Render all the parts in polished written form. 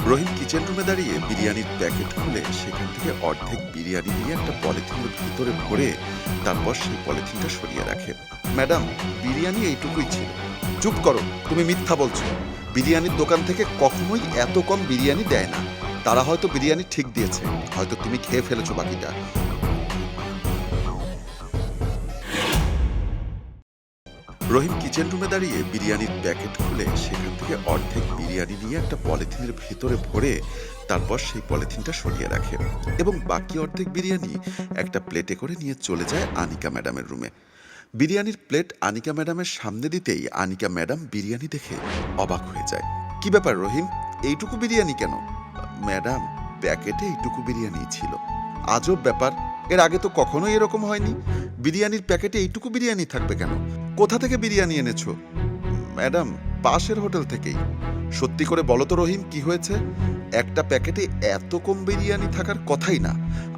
রহিম kitchen রুমে দাঁড়িয়ে বিরিয়ানির প্যাকেট খুলে সেখান থেকে অর্ধেক বিরিয়ানি নিয়ে একটা পলিথিনের ভিতরে ভরে তারপর সেই পলিথিনটা সরিয়ে রাখে। ম্যাডাম, বিরিয়ানি এইটুকুই ছিল। চুপ করো, তুমি মিথ্যা বলছো। বিরিয়ানির দোকান থেকে কখনোই এত কম বিরিয়ানি দেয় না। তারা হয়তো বিরিয়ানি ঠিক দিয়েছে, হয়তো তুমি খেয়ে ফেলেছো বাকিটা। রহিম কিচেন রুমে দাঁড়িয়ে বিরিয়ানির প্যাকেট খুলে সেখান থেকে অর্ধেক বিরিয়ানি নিয়ে একটা পলিথিনের ভিতরে ভরে তারপর সেই পলিথিনটা সরিয়ে রাখে এবং বাকি অর্ধেক বিরিয়ানি একটা প্লেটে করে নিয়ে চলে যায় আনিকা ম্যাডামের রুমে। বিরিয়ানির প্লেট আনিকা ম্যাডামের সামনে দিতেই আনিকা ম্যাডাম বিরিয়ানি দেখে অবাক হয়ে যায়। কি ব্যাপার রহিম, এইটুকু বিরিয়ানি কেন? ম্যাডাম, প্যাকেটে এইটুকু বিরিয়ানি ছিল। আজব ব্যাপার, এর আগে তো কখনোই এরকম হয়নি। বিরিয়ানির প্যাকেটে এইটুকু বিরিয়ানি থাকবে কেন? কোথা থেকে বিরিয়ানি এনেছো? ম্যাডাম, পাশের হোটেল থেকেই। সত্যি করে বলো তো রহিম, কি হয়েছে? একটা প্যাকেটে এত কম বিরিয়ানি থাকার কথাই না।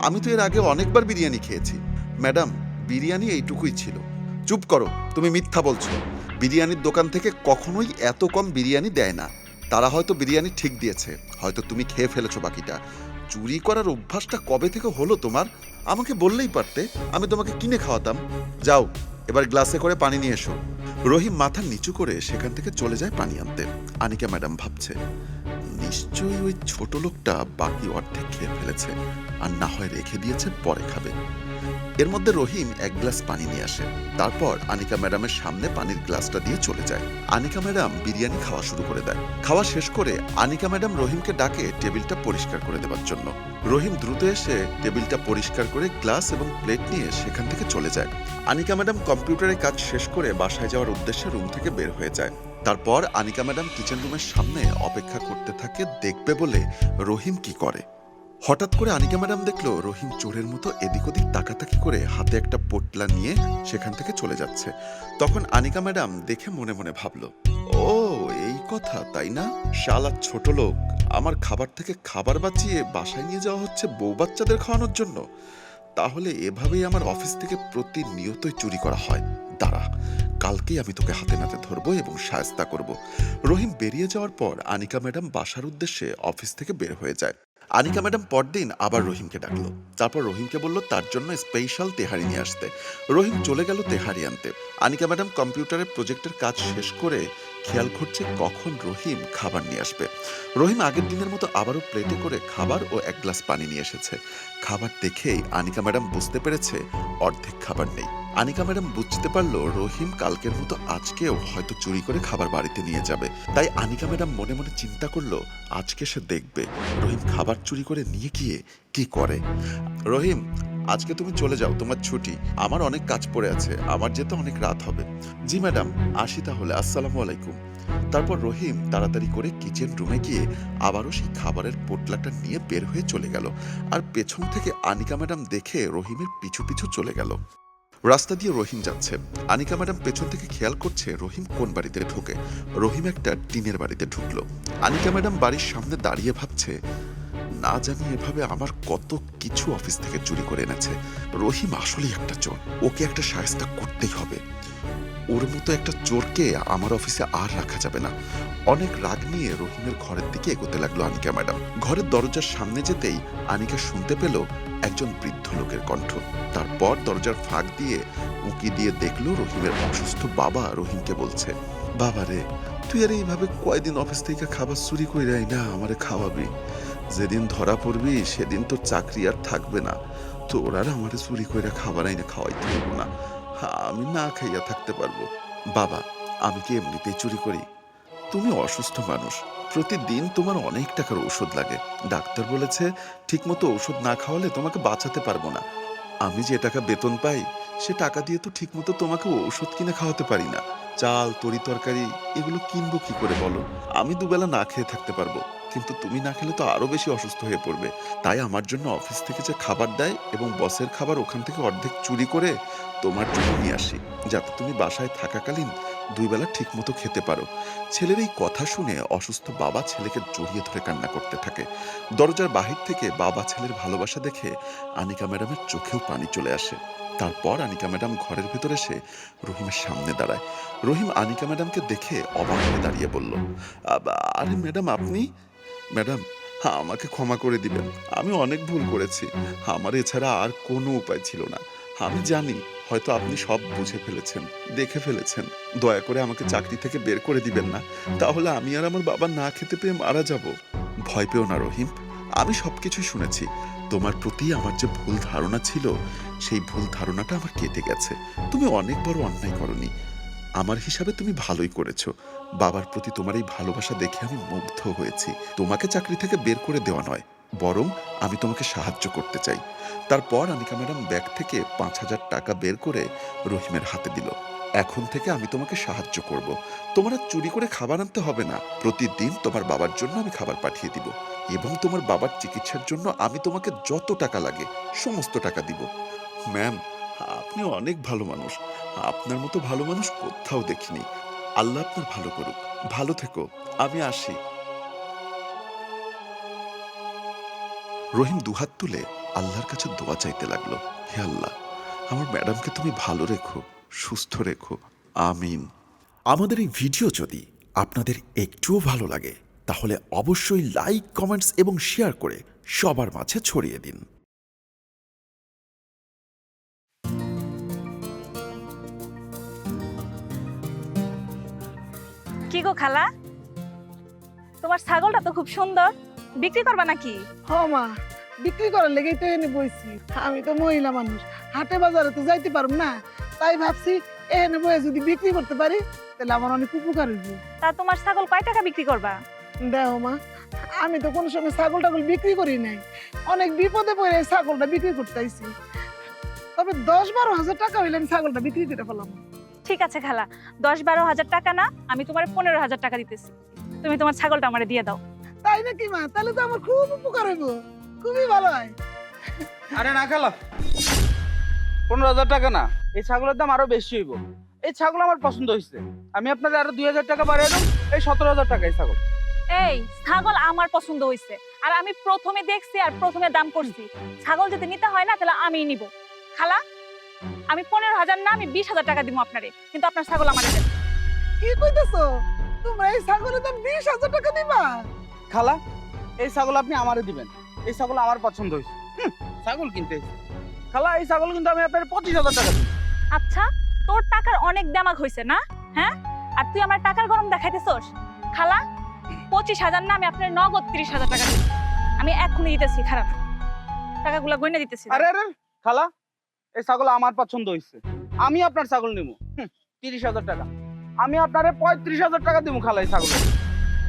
আমি তো এর আগে অনেকবার বিরিয়ানি খেয়েছি। ম্যাডাম, বিরিয়ানি এইটুকুই ছিল। চুপ করো, তুমি মিথ্যা বলছো। বিরিয়ানির দোকান থেকে কখনোই এত কম বিরিয়ানি দেয় না। তারা হয়তো বিরিয়ানি ঠিক দিয়েছে, হয়তো তুমি খেয়ে ফেলেছো বাকিটা। চুরি করার অভ্যাসটা কবে থেকে হলো তোমার? আমাকে বললেই পারতে, আমি তোমাকে কিনে খাওয়াতাম। যাও, এবার গ্লাসে করে পানি নিয়ে এসো। রহিম মাথা নিচু করে সেখান থেকে চলে যায় পানি আনতে। আনিকা ম্যাডাম ভাবছে, নিশ্চয়ই ওই ছোট লোকটা বাকি অর্ধেক খেয়ে ফেলেছে, আর না হয় রেখে দিয়েছে, পরে খাবে। এর মধ্যে রহিম এক গ্লাস পানি নিয়ে আসে। তারপর আনিকা ম্যাডামের সামনে পানির গ্লাসটা দিয়ে চলে যায়। আনিকা ম্যাডাম বিরিয়ানি খাওয়া শুরু করে দেয়। খাওয়া শেষ করে আনিকা ম্যাডাম রহিমকে ডাকে টেবিলটা পরিষ্কার করে দেওয়ার জন্য। রহিম দ্রুত এসে টেবিলটা পরিষ্কার করে গ্লাস এবং প্লেট নিয়ে সেখান থেকে চলে যায়। আনিকা ম্যাডাম কম্পিউটারে কাজ শেষ করে বাসায় যাওয়ার উদ্দেশ্যে রুম থেকে বের হয়ে যায়। তারপর আনিকা ম্যাডাম কিচেন রুমের সামনে অপেক্ষা করতে থাকে দেখবে বলে রহিম কি করে। হঠাৎ করে আনিকা ম্যাডাম দেখলো রহিম চোরের মতো এদিক ওদিক তাকাতাকি করে হাতে একটা পোটলা নিয়ে সেখান থেকে চলে যাচ্ছে। তখন আনিকা ম্যাডাম দেখে মনে মনে ভাবলো, ও এই কথা তাই না? শালা ছোট লোক, আমার খাবার থেকে খাবার বাঁচিয়ে বাসায় নিয়ে যাওয়া হচ্ছে বউ বাচ্চাদের খাওয়ানোর জন্য। তাহলে এভাবেই আমার অফিস থেকে প্রতিনিয়তই চুরি করা হয়। দাঁড়া, কালকেই আমি তোকে হাতে নাতে ধরবো এবং শায়েস্তা করব। রহিম বেরিয়ে যাওয়ার পর আনিকা ম্যাডাম বাসার উদ্দেশ্যে অফিস থেকে বের হয়ে যায়। আনিকা ম্যাডাম পরদিন আবার রহিমকে ডাকলো। তারপর রহিমকে বলল তার জন্য স্পেশাল তেহারি নিয়ে আসতে। রহিম চলে গেল তেহারি আনতে। আনিকা ম্যাডাম কম্পিউটারের প্রজেক্টের কাজ শেষ করে খেয়াল করছে কখন রহিম খাবার নিয়ে আসবে। রহিম আগের দিনের মতো আবারও প্লেটে করে খাবার ও এক গ্লাস পানি নিয়ে এসেছে। খাবার দেখেই আনিকা ম্যাডাম বুঝতে পেরেছে অর্ধেক খাবার নেই। আনিকা ম্যাডাম বুঝতে পারলো রহিম কালকের মতো আজকেও হয়তো চুরি করে খাবার বাড়িতে নিয়ে যাবে। তাই আনিকা ম্যাডাম মনে মনে চিন্তা করলো আজকে সে দেখবে রহিম খাবার চুরি করে নিয়ে গিয়ে কি করে। রহিম, আজকে তুমি চলে যাও, তোমার ছুটি। আমার অনেক কাজ পড়ে আছে, আমার যেতে অনেক রাত হবে। জি ম্যাডাম, আসি তাহলে, আসসালামু আলাইকুম। তারপর রহিম তাড়াতাড়ি করে কিচেন রুমে গিয়ে আবারও সেই খাবারের পোটলাটা নিয়ে বের হয়ে চলে গেল। আর পেছন থেকে আনিকা ম্যাডাম দেখে রহিমের পিছু পিছু চলে গেল। রাস্তা দিয়ে রহিম যাচ্ছে। আনিকা ম্যাডাম পেছন থেকে খেয়াল করছে রহিম কোন বাড়িতে ঢোকে। রহিম একটা টিনের বাড়িতে ঢুকলো। আনিকা ম্যাডাম বাড়ির সামনে দাঁড়িয়ে ভাবছে, না জানি এভাবে আমার কত কিছু অফিস থেকে চুরি করে এনেছে। রহিম আসলেই একটা চোর, ওকে একটা শায়েস্তা করতেই হবে। ওর মতো একটা চোরকে আমার অফিসে আর রাখা যাবে না। অনেক রাগ নিয়ে রহিমের ঘরের দিকে এগোতে লাগলো আনিকা ম্যাডাম। ঘরের দরজার সামনে যেতেই আনিকা শুনতে পেল একজন বৃদ্ধ লোকের কণ্ঠ। তারপর দরজার ফাঁক দিয়ে উঁকি দিয়ে দেখলো রহিমের অসুস্থ বাবা রহিমকে বলছে, বাবা রে, তুই আর এইভাবে কয়দিন অফিস থেকে খাবার চুরি করে না আমারে খাওয়াবি? যেদিন ধরা পড়বি সেদিন তোর চাকরি আর থাকবে না। তোর আর আমারে চুরি করে খাবার আইনে খাওয়াইতে হইব না। আমি না খাইয়া থাকতে পারবো। বাবা, আমি কি এমনিতেই চুরি করি? তুমি অসুস্থ মানুষ, প্রতিদিন তোমার অনেক টাকার ওষুধ লাগে। ডাক্তার বলেছে ঠিকমতো ওষুধ না খাওয়ালে তোমাকে বাঁচাতে পারবো না। আমি যে টাকা বেতন পাই সে টাকা দিয়ে তো ঠিকমতো তোমাকে ওষুধ কিনে খাওয়াতে পারি না। চাল, তরি তরকারি এগুলো কিনবো কি করে বলো? আমি দুবেলা না খেয়ে থাকতে পারবো, কিন্তু তুমি না খেলে তো আরো বেশি অসুস্থ হয়ে পড়বে। তাই আমার জন্য অফিস থেকে যে খাবার দেয় এবং বসের খাবার ওখান থেকে অর্ধেক চুরি করে তোমার জন্য নিয়ে আসি, যাতে তুমি বাসায় থাকাকালীন দুই বেলা ঠিক মতো খেতে পারো। ছেলের এই কথা শুনে অসুস্থ বাবা ছেলেকে জড়িয়ে ধরে কান্না করতে থাকে। দরজার বাহির থেকে বাবা ছেলের ভালোবাসা দেখে আনিকা ম্যাডামের চোখেও পানি চলে আসে। তারপর আনিকা ম্যাডাম ঘরের ভেতর এসে রহিমের সামনে দাঁড়ায়। রহিম আনিকা ম্যাডামকে দেখে অবাক হয়ে দাঁড়িয়ে বলল, আরে ম্যাডাম, আপনি? ম্যাডাম, আমাকে ক্ষমা করে দিবেন। আমি অনেক ভুল করেছি। আমার এছাড়া আর কোনো উপায় ছিল না। আমি জানি হয়তো আপনি সব বুঝে ফেলেছেন, দেখে ফেলেছেন। দয়া করে আমাকে চাকরি থেকে বের করে দিবেন না। তাহলে আমি আর আমার বাবা না খেতে পেয়ে মারা যাব। ভয় পেও না রহিম। আমি সবকিছুই শুনেছি। তোমার প্রতি আমার যে ভুল ধারণা ছিল, সেই ভুল ধারণাটা আমার কেটে গেছে। তুমি অনেক বড় অন্যায় করনি। আমার হিসাবে তুমি ভালোই করেছো। বাবার প্রতি তোমার এই ভালোবাসা দেখে আমি মুগ্ধ হয়েছি। তোমাকে চাকরি থেকে বের করে দেওয়া নয়, বরং আমি তোমাকে সাহায্য করতে চাই। তারপর আনিকা ম্যাডাম ব্যাগ থেকে ৫,০০০ টাকা বের করে রহিমের হাতে দিল। এখন থেকে আমি তোমাকে সাহায্য করব। তোমার আর চুরি করে খাবার আনতে হবে না। প্রতিদিন তোমার বাবার জন্য আমি খাবার পাঠিয়ে দিব, এবং তোমার বাবার চিকিৎসার জন্য আমি তোমাকে যত টাকা লাগে সমস্ত টাকা দিব। ম্যাম, আপনি অনেক ভালো মানুষ। আপনার মতো ভালো মানুষ কোথাও দেখিনি। আল্লাহ আপনার ভালো করুক। ভালো থেকো। আমি আসি। রহিম দুহাত তুলে আল্লাহর কাছে দোয়া চাইতে লাগলো। হে আল্লাহ, আমার ম্যাডামকে তুমি ভালো রেখো, সুস্থ রেখো। আমিন। আমাদের এই ভিডিও যদি আপনাদের একটুও ভালো লাগে, তাহলে অবশ্যই লাইক, কমেন্টস এবং শেয়ার করে সবার মাঝে ছড়িয়ে দিন। কি গো খালা, তোমার ছাগলটা তো খুব সুন্দর, বিক্রি করবা নাকি? হ মা, বিক্রি করার লেগেই তো এনে বইছি। আমি তো মহিলা মানুষ, হাটে বাজারে তো যাইতে পারব না। তাই ভাবছি এনে বয়ে যদি বিক্রি করতে পারি তাহলে আমার অনেক উপকার হইব। তা তোমার ছাগল কয় টাকা বিক্রি করবা? দেখো মা, আমি তো কোনো সময় ছাগল টাগল বিক্রি করি নাই। অনেক বিপদে পড়ে এই ছাগলটা বিক্রি করতে আইছি। তবে ১০-১২ হাজার টাকা হইলে আমি ছাগলটা বিক্রি করে ফেলাম। ঠিক আছে খালা, ১০-১২ হাজার টাকা না, আমি তোমার ১৫,০০০ টাকা দিতেছি। তুমি তোমার ছাগলটা আমারে দিয়ে দাও। তাই নাকি মা? তাহলে তো আমার খুব উপকার হইব, খুবই ভালো হয়। আরে না খালা, 15,000 টাকা না, এই ছাগলের দাম আরো বেশি হইব। এই ছাগল আমার পছন্দ হয়েছে, আমি আপনাদের আরো 2,000 টাকা বাড়িয়ে দেব। এই 17,000 টাকা এই ছাগল। এই ছাগল আমার পছন্দ হইছে, আর আমি প্রথমে দেখছি আর প্রথমে দাম করছি। ছাগল যদি নিতে হয় না তাহলে আমিই নিব। খালা, আমি 15,000 না, আমি 20,000 টাকা দিব আপনারে, কিন্তু আপনার ছাগল আমারে দেন। কি কইতেছো? তোমরা এই ছাগলের দাম 20,000 টাকা দিবা? খালা, এই ছাগল আপনি আমারে দিবেন। এই ছাগল আমার পছন্দ হয়েছে। ছাগল কিনতে এসেছি। খালা, এই ছাগল কিন্তু আমি আপনার 25,000 টাকা দিই। আচ্ছা, তোর টাকার অনেক দামাক হইছে না? হ্যাঁ, আর তুই আমার টাকার গরম দেখাইতেছস? খালা, 25,000 না, আমি আপনার নগদ 30,000 টাকা দিব। আমি এখনই দিতেছি, খারাপ টাকাগুলা গয়না দিতেছি। আরে আরে খালা, এই ছাগল আমার পছন্দ হয়েছে, আমি আপনার ছাগল নিব। 30,000 টাকা, আমি আপনারে 35,000 টাকা দিব খালা এই ছাগলের।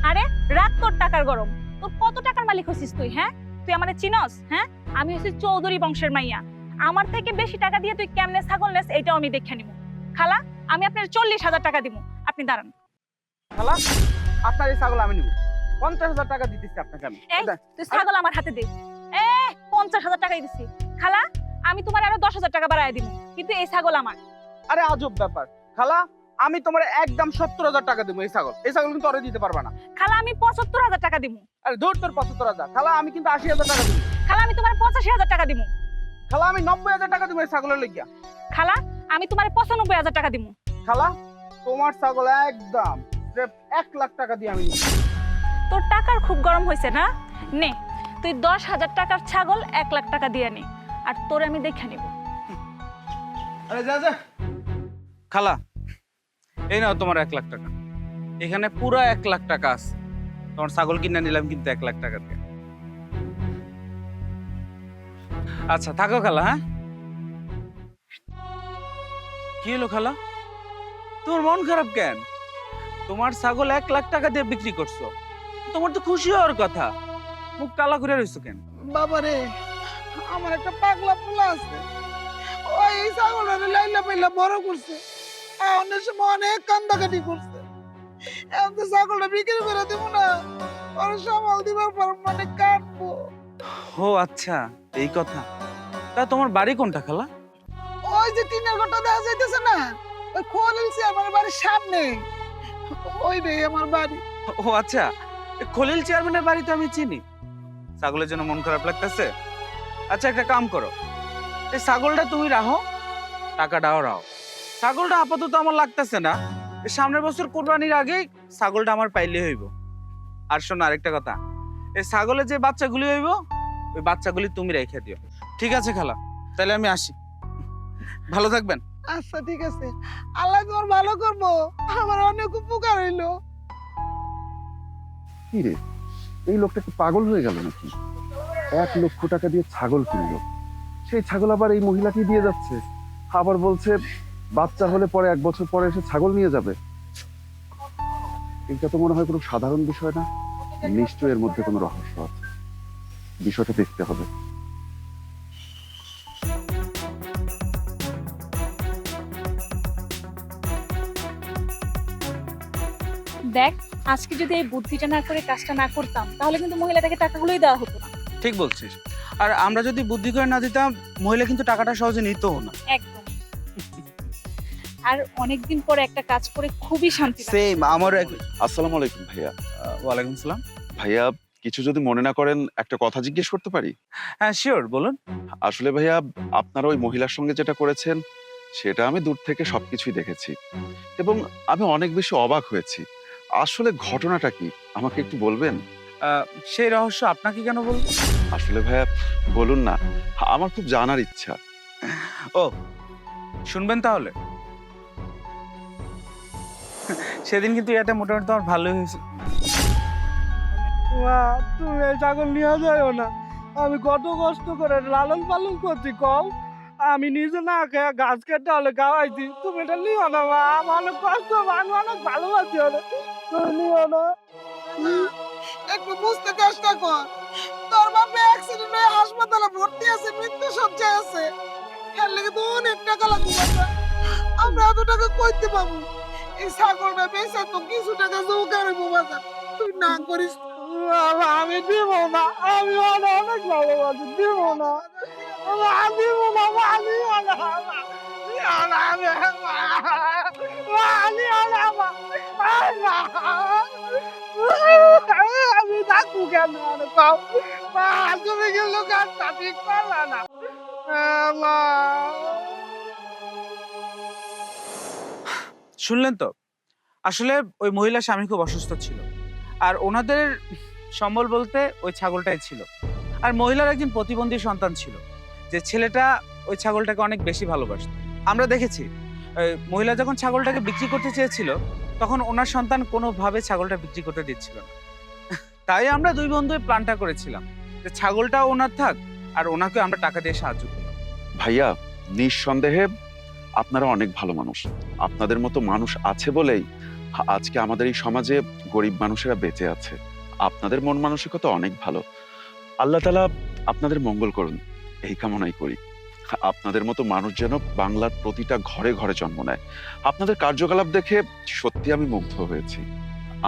আরে রাখ তোর টাকার গরম। তোর কত টাকার মালিক হইছিস তুই? হ্যাঁ, তুই আমারে চিনস? হ্যাঁ, আমি হইছি চৌধুরী বংশের মাইয়া। আমার থেকে বেশি টাকা দিয়ে তুই কেমনে ছাগল নেস এটাও আমি দেখে নিব। খালা, আমি আপনার 40,000 টাকা দিব। আপনি দাঁড়ান। খালা, আপনার এই ছাগল আমি নিব। 50,000 টাকা দিতেছি আপনাকে আমি। এই, তুই ছাগল আমার হাতে দে। 50,000 টাকাই দিছি। খালা, আমি তোমার আরো 10,000 টাকা বাড়ায় দিব, কিন্তু এই ছাগল আমার। আরে আজব ব্যাপার খালা, আমি তোমার একদম 70,000 টাকা দিব। এই ছাগল কিন্তু অরে দিতে পারবা না। খালা, আমি 75,000 টাকা দিব। আরে ধর তোর 75,000। খালা, আমি কিন্তু 80,000 টাকা দিব। খালা, আমি তোমার 85,000 টাকা দিব। খালা, আমি 90,000 টাকা দিব এই ছাগলের লেগিয়া। খালা, আমি তোমার 95,000 টাকা দিব। খালা, তোমার ছাগল একদম 1,00,000 টাকা দিয়ে আমি নিব। তোর টাকার খুব গরম হয়েছে না? নে, তুই 10,000 টাকার ছাগল 1,00,000 টাকা দিয়ে নে, আর তোর আমি দেখে নিব। আরে যা যা। খালা, এই নাও তোমার 1,00,000 টাকা। এখানে পুরো 1,00,000 টাকা আছে। তোমার ছাগল কিনে নিলাম কিন্তু 1,00,000 টাকা দিয়ে। আচ্ছা থাকো খালা। হ্যাঁ, কি হলো খালা, তোমার মন খারাপ কেন? তোমার ছাগল 1,00,000 টাকা দিয়ে বিক্রি করছো, তোমার তো খুশি হওয়ার কথা। মুখ কালা করে রইছো কেন? বাবারে, আমার একটা পাগলা পোলা আছে, ওই এই ছাগলটারে লাইলা পাইলা বড় করছে। অনেক সময় অনেক কান্দাকাটি করছে। এখন তো ছাগলটা বিক্রি করে দেবো না, ওর সামাল দিবার পর মানে কাটবো। ও আচ্ছা, এই কথা। তা তোমার বাড়ি কোনটা খালা? ওই যে টিনের ঘরটা দেখা যাইতেছে না, ওই খলিল চেয়ারম্যানের বাড়ির সামনে, ওই রে আমার বাড়ি। ও আচ্ছা, খলিল চেয়ারম্যানের বাড়ি তো আমি চিনি। ছাগলের জন্য মন খারাপ লাগতেছে? আচ্ছা একটা কাম করো, এই ছাগলটা তুমি রাখো, টাকাটাও রাখো। ছাগলটা আপাতত আমার লাগতেছে না, এই সামনের বছর কোরবানির আগেই ছাগলটা আমার পাইলে হইব। আর শোনো আরেকটা কথা, এই ছাগলের যে বাচ্চাগুলি হইব ওই বাচ্চাগুলি তুমি রেখে দিও। ঠিক আছে খালা, তাহলে আমি আসি, ভালো থাকবেন। আচ্ছা ঠিক আছে, আল্লাহ তোমার ভালো করবো, আমার অনেক উপকার হইলো। কি রে, এই লোকটা কি পাগল হয়ে গেল নাকি? 1 লক্ষ টাকা দিয়ে ছাগল কিনলো, সেই ছাগল আবার এই মহিলাকে দিয়ে যাচ্ছে, আবার বলছে বাচ্চা হলে পরে 1 বছর পরে এসে ছাগল নিয়ে যাবে। এটা তো মনে হয় কোনো সাধারণ বিষয় না, নিশ্চয়ই এর মধ্যে কোনো রহস্য আছে, বিষয়টা দেখতে হবে। দেখ, আজকে যদি এই বুদ্ধিটা না করে কাজটা না করতাম তাহলে কিন্তু মহিলাটাকে টাকাগুলোই দেওয়া হতো না। ঠিক বলছিস, আর আমরা যদি বুদ্ধি করে না দিতাম মহিলা কিন্তু টাকাটা সহজে নিতও না। একদম। আর অনেকদিন পরে একটা কাজ করে খুবই শান্তি লাগছে। সেম আমার। আসসালামু আলাইকুম ভাইয়া। ওয়ালাইকুম সালাম। ভাইয়া, কিছু যদি মনে না করেন একটা কথা জিজ্ঞেস করতে পারি? হ্যাঁ শিওর, বলুন। আসলে ভাইয়া, আপনারা ওই মহিলার সঙ্গে যেটা করেছেন সেটা আমি দূর থেকে সবকিছুই দেখেছি এবং আমি অনেক বেশি অবাক হয়েছি। আসলে ঘটনাটা কি আমাকে একটু বলবেন? সেই রহস্য আপনাকে কেন বলবো? আসলে ভাইয়া বলুন না, আমার খুব জানার ইচ্ছা। ও, শুনবেন তাহলে। সেদিন কিন্তু এটা মোটামুটি আমার ভালোই হয়েছে। মা, তুমি এই ছাগল নিয়ে যাও না, আমি কত কষ্ট করে লালন পালন করছি কও, আমি নিজে না খেয়ে গাছ কেটে হলে খাওয়াইছি, তুমি এটা নিও না মা, আমার অনেক কষ্ট, আমি অনেক ভালোবাসি ওরে, তুমি নিও না। একটু বুঝতে চেষ্টা কর, তোর বাপে অ্যাক্সিডেন্ট হয়ে হাসপাতালে ভর্তি আছে, মৃত্যু সজ্জায় আছে, এর লেগে তো অনেক টাকা লাগবে বাবা। আমরা এত টাকা কইতে পাবো? এই ছাগলটা বেচে তো কিছু টাকা জোগাড় হইব বাজার, তুই না করিস। আমি দিব না, আমি অনেক ভালোবাসি, দিব না, দিব না, আমি থাকবো কেন? তুমি কিন্তু কাজটা ঠিক করলা না। শুনলেন তো, আসলে ওই মহিলা স্বামী খুব অসুস্থ ছিল, আর ওনাদের সম্বল বলতে ওই ছাগলটাই ছিল। আর মহিলার একজন প্রতিবন্ধী সন্তান ছিল, যে ছেলেটা ওই ছাগলটাকে অনেক বেশি ভালোবাসত। আমরা দেখেছি মহিলা যখন ছাগলটাকে বিক্রি করতে চেয়েছিল তখন ওনার সন্তান কোনোভাবে ছাগলটা বিক্রি করতে দিচ্ছিল না। তাই আমরা দুই বন্ধু প্ল্যানটা করেছিলাম যে ছাগলটা ওনার থাক আর ওনাকে আমরা টাকা দিয়ে সাহায্য করব। ভাইয়া, নিঃসন্দেহে আপনারা অনেক ভালো মানুষ, আপনাদের মতো মানুষ আছে বলেই আজকে আমাদের এই সমাজে গরিব মানুষেরা বেঁচে আছে। আপনাদের মন মানসিকতা অনেক ভালো, আল্লাহ তাআলা আপনাদের মঙ্গল করুন এই কামনাই করি। আপনাদের মতো মানুষ যেন বাংলার প্রতিটা ঘরে ঘরে জন্ম নেয়। আপনাদের কার্যকলাপ দেখে সত্যি আমি মুগ্ধ হয়েছি।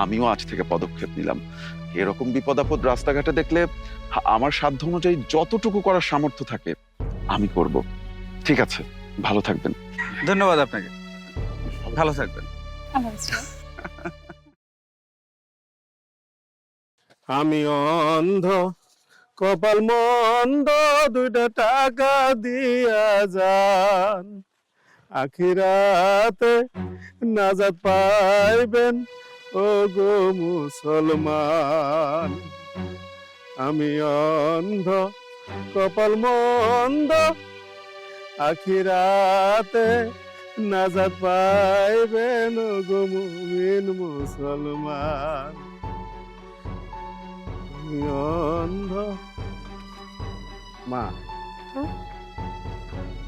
আমিও আজ থেকে পদক্ষেপ নিলাম, এরকম বিপদ আপদ রাস্তাঘাটে দেখলে আমার সাধ্য অনুযায়ী যতটুকু করার সামর্থ্য থাকে আমি করব। ঠিক আছে, ভালো থাকবেন। ধন্যবাদ আপনাকে, ভালো থাকবেন। আল্লাহ হাফেজ। আমি অন্ধ কপাল মন্দ, 2টা টাকা দিয়া যান, আখিরাতে নাজাত পাইবেন ও গো মুসলমান। আমি অন্ধ কপাল মন্দ, আখিরাতে নাজাত পাইবেন ও গো মুমিন মুসলমান। আমি অন্ধ। মা,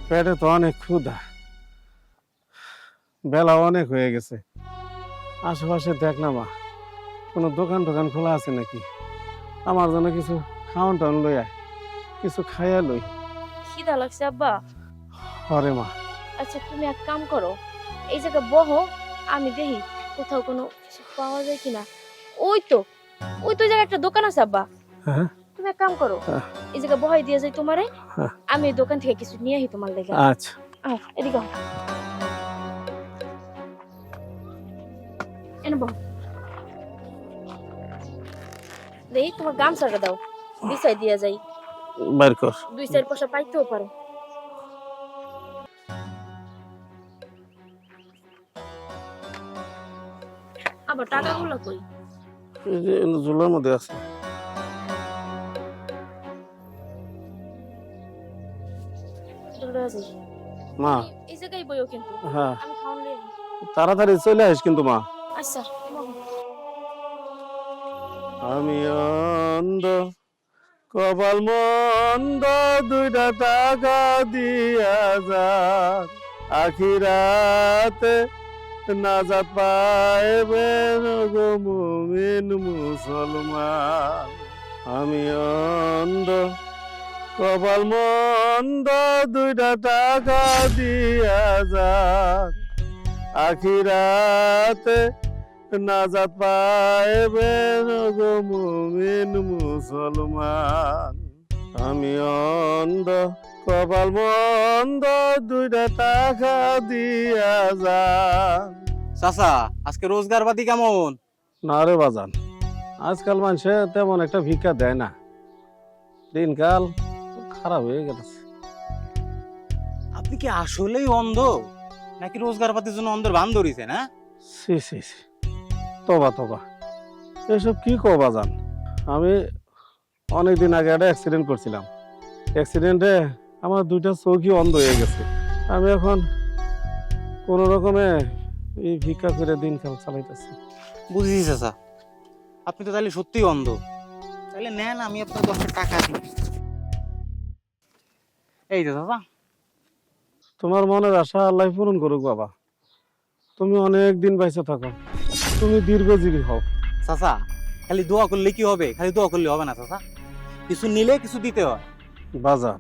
পেটে তো অনেক ক্ষুধা, বেলা অনেক হয়ে গেছে, আশেপাশে দেখ না মা, কোনো দোকান টোকান খোলা আছে নাকি? আমার জন্য কিছু খাওয়ান টাউন লই আয়, কিছু খাইয়া লই। খিদা লাগছে আব্বা। হরে মা। আচ্ছা তুমি এক কাম করো, এই জায়গা বহো, আমি দেখি কোথাও কোনো কিছু পাওয়া যায় কিনা। ওই তো ওই জায়গায় একটা দোকান আছে আব্বা। হ্যাঁ, তুমি এক কাম করো, হ্যাঁ। এই জায়গা বহাই দিয়ে যাই তোমারে, হ্যাঁ। আমি এই দোকান থেকে কিছু নিয়ে আহি তোমার লেগে। আচ্ছা। এদিকে আও। এনে বহ। দেই তোমার গামছাটা দাও, বিছাই দিয়া যাই, বের কর। 2-4 পয়সা পাইতেও পারো। আবার টাকাগুলো কই? এই যে ঝোলার মধ্যে আছে। যাই। মা এই জায়গায় বইও কিন্তু হ্যাঁ আমি খাওয়ান লই আনি। তাড়াতাড়ি চলে আস কিন্তু মা। আচ্ছা মহা। আমি অন্ধ কপাল মন্দ দুইটা টাকা দিয়া যান আখিরাতে নাজাত পাইবে গো মুমিন মুসলমান। আমি অন্ধ কপাল মন্দ দুইটা টাকা দিয়া যান আখিরাতে নাজাত পাইবে গো মুমিন মুসলমান। আমি অন্ধ কপাল বন্ধ দুইটা টাকা দিয়া যান। চাচা আজকে রোজগার পাতি কেমন? না রে বাজান, আজকাল মানুষে তেমন একটা ভিক্ষা দেয় না, দিনকাল খারাপ হয়ে গেছে। আপনি কি আসলেই অন্ধ নাকি রোজগার পাতির জন্য অন্ধের ভান ধরিছে না? সি সি সি, তবা তবা, এসব কি কো বাজান? আমি অনেকদিন আগে একটা অ্যাক্সিডেন্ট করছিলাম। অ্যাক্সিডেন্টে আমার দুইটা চোখই অন্ধ হয়ে গেছে। আমি এখন কোনো রকমে এই ভিক্ষা করে দিনকাল চালাইতেছি। বুঝেছি চাচা, আপনি তো তাহলে সত্যিই অন্ধ। তাহলে নেন, আমি আপনার 10 টাকা দিই। এই তো চাচা। তোমার মনের আশা আল্লাহ পূরণ করুক বাবা। তুমি অনেক দিন বেঁচে থাকো, তুমি দীর্ঘজীবী হও। চাচা খালি দোয়া করলে কি হবে? খালি দোয়া করলে হবে না চাচা, কিছু নিলে কিছু দিতে হয়। বাজান,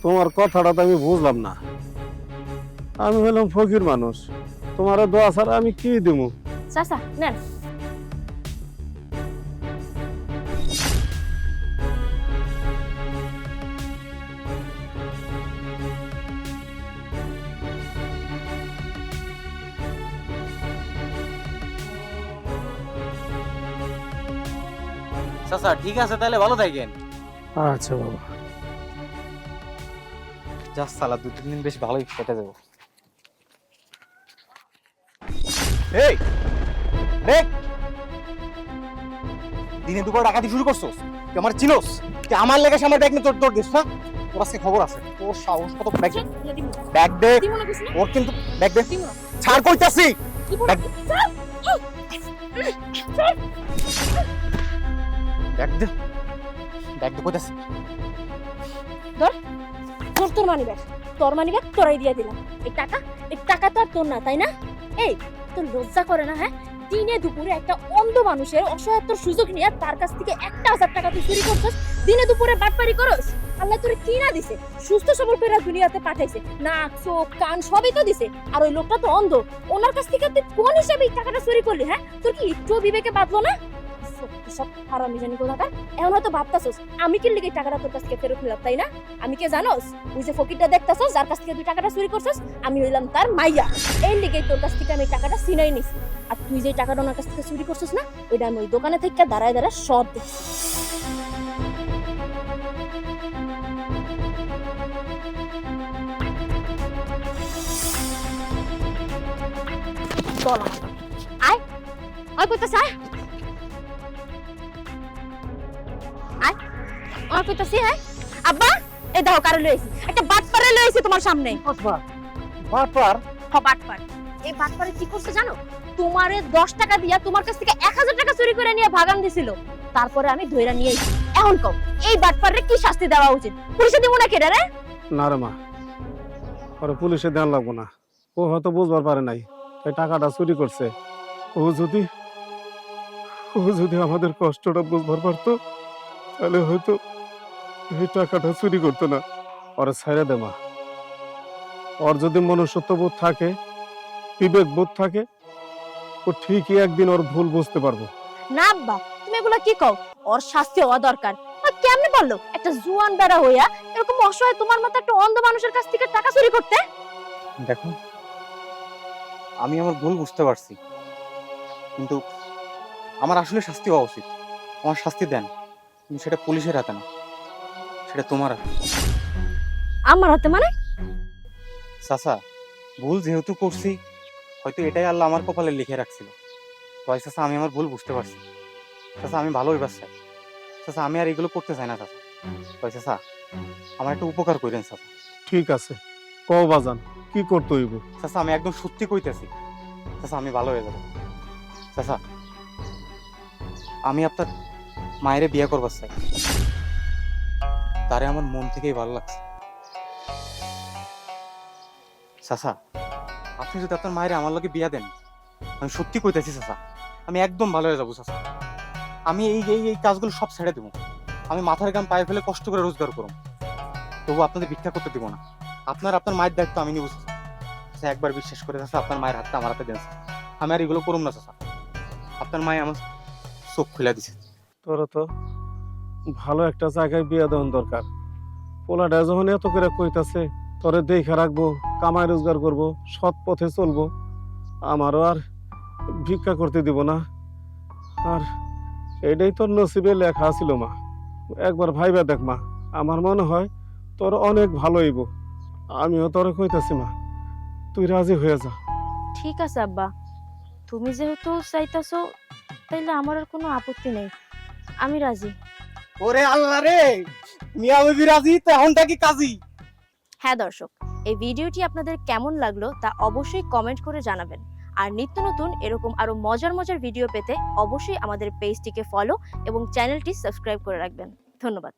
তোমার কথাটা তো আমি বুঝলাম না। আমি হলাম ফকির মানুষ, তোমার দোয়া ছাড়া আমি কি দেবো? চাচা নেন। চাচা ঠিক আছে, তাহলে ভালো থাকেন। আচ্ছা বাবা। যা সালা 2-3 দিন বেশ ভালোই কেটে যাবো। এই দেখ, দিনে দুপুর ডাকাতি শুরু করছস? তুই আমার চিনোস? তুই আমার লেগে আমার ব্যাগ নিয়ে তোর দিস না? তোর আজকে খবর আছে। তোর সাহস কত? ব্যাগ ব্যাগ দে। ওর কিন্তু ব্যাগ দে। ছাড় কইতাছি। ব্যাগ দে। ব্যাগ দে। ব্যাগ দে কইতাছি। তোর মানি ব্যাগ, তোর মানি ব্যাগ তোরাই দিয়ে দিলাম। এই টাকা তো আর তোর না, তাই না? এই তোর লজ্জা করে না? হ্যাঁ, দিনে দুপুরে একটা অন্ধ মানুষের অসহায়তার সুযোগ নিয়ে তার কাছ থেকে 1000 টাকা তুই চুরি করছিস, দিনে দুপুরে বাটপারি করস। আল্লাহ তোরে কি না দিছে? সুস্থ সবল করে দুনিয়াতে পাঠাইছে, নাক চোখ কান সবই তো দিছে। আর ওই লোকটা তো অন্ধ, ওনার কাছ থেকে তুই কোন হিসাবে এই টাকাটা চুরি করলি? হ্যাঁ, তোর কি একটু বিবেকে বাঁধলো না? সব হারামি জানি কোথাকার। এখন হয়তো ভাবতাছস আমি কি লিগে টাকাটা তোর কাছ থেকে ফেরত নিলাম, তাই না? আমি কে জানোস? ওই যে ফকিরটা দেখতাছস, যার কাছ থেকে তুই টাকাটা চুরি করছস, আমি হইলাম তার মাইয়া। এই লিগে তোর কাছ থেকে আমি টাকাটা ছিনাই নিছি। আর তুই যে টাকাটা ওনার কাছ থেকে চুরি করছস না, ওইটা আমি ওই দোকানে থেকে দাঁড়ায় দাঁড়ায় সব দেখছি। চল আমার সাথে। আয় আয় কইতাছ, আয় আয় আর কইতাছি। হ্যাঁ আব্বা, এই দাও কারে লইছি, একটা বাটপারে লইছি তোমার সামনে। বাটপার? বাটপার। এই বাটপারে কি করছে জানো? তোমারে 10 টাকা দিয়া তোমার কাছ থেকে 1000 টাকা চুরি করে নিয়ে ভাগান দিছিল। তারপরে আমি ধইরা নিয়ে আইছি। এখন কও এই বাটপারে কি শাস্তি দেওয়া উচিত? পুলিশে দিব না কেডা রে? না রে মা, ওরে পুলিশে দেন লাগবো না। ও হয়তো বুঝবার পারে নাই এই টাকাটা চুরি করছে। ও যদি আমাদের কষ্টটা বুঝবার পারতো, তাহলে হয়তো এই টাকাটা চুরি করতো না। ওরে ছাইড়া দে মা। ওর যদি মনুষ্যত্ববোধ থাকে, বিবেক বোধ থাকে, ও ঠিকই একদিন ওর ভুল বুঝতে পারবো। না আব্বা, তুমি এগুলা কি কও? ওর শাস্তি হওয়া দরকার। ও কেমনে পারলো একটা জুয়ান বেড়া হইয়া এরকম অসহায় তোমার মতো একটা অন্ধ মানুষের কাছ থেকে টাকা চুরি করতে? দেখো, আমি আমার ভুল বুঝতে পারছি, কিন্তু আমার আসলে শাস্তি হওয়া উচিত। আমার শাস্তি দেন, কিন্তু সেটা পুলিশের হাতে না, সেটা তোমার হাতে। আমার হাতে মানে? চাচা, ভুল যেহেতু করছি, হয়তো এটাই আল্লাহ আমার কপালে লিখে রাখছিল। তাই চাচা, আমি আমার ভুল বুঝতে পারছি। চাচা, আমি ভালো হইবার চাই। চাচা, আমি আর এগুলো করতে চাই না চাচা। তাই চাচা, আমার একটা উপকার করেন চাচা। ঠিক আছে, কও বাজান, কি করতে হইব? চাচা আমি একদম সত্যি কইতেছি, চাচা আমি ভালো হয়ে যাব। চাচা আমি আপনার মায়েরে বিয়ে করবার চাই, তারে আমার মন থেকেই ভালো লাগছে। চাচা আপনি যদি আপনার মায়েরে আমার লগে বিয়া দেন, আমি সত্যি কইতেছি চাচা, আমি একদম ভালো হয়ে যাবো চাচা। আমি এই এই এই কাজগুলো সব ছেড়ে দেবো, আমি মাথার গাম পায়ে ফেলে কষ্ট করে রোজগার করব, তবু আপনাদের ভিক্ষা করতে দিব না। আপনার মায়ের দায়িত্ব আমি নিব চাচা। চাচা একবার বিশ্বাস করে চাচা আপনার মায়ের হাতটা আমার হাতে দেন চাচা। আমি আর এগুলো করুম না চাচা, আপনার মায়ে আমার চোখ খুলে দিছে। তোর তো ভালো একটা জায়গায় বিয়ে দেওয়ার দরকার। পোলাটা যখন এত করে কইতাছে তোরে দেখে রাখবো, কামাই রোজগার করব, সৎ পথে চলবো, আমারও আর ভিক্ষা করতে দিব না। আর এটাই তোর নসিবে লেখা ছিল মা। একবার ভাইবা দেখ মা, আমার মনে হয় তোর অনেক ভালো হইব। আমিও তোরে কইতাছি মা, তুই রাজি হয়ে যা। ঠিক আছে আব্বা, তুমি যেহেতু চাইতাছো তাইলে আমার আর কোনো আপত্তি নেই, আমি রাজি। ওরে আল্লাহ রে, মিয়া বিবি রাজি তো এখনটা কি কাজী? হ্যাঁ দর্শক, এই ভিডিওটি আপনাদের কেমন লাগলো তা অবশ্যই কমেন্ট করে জানাবেন। আর নিত্য নতুন এরকম আরো মজার মজার ভিডিও পেতে অবশ্যই আমাদের পেজটিকে ফলো এবং চ্যানেলটি সাবস্ক্রাইব করে রাখবেন। ধন্যবাদ।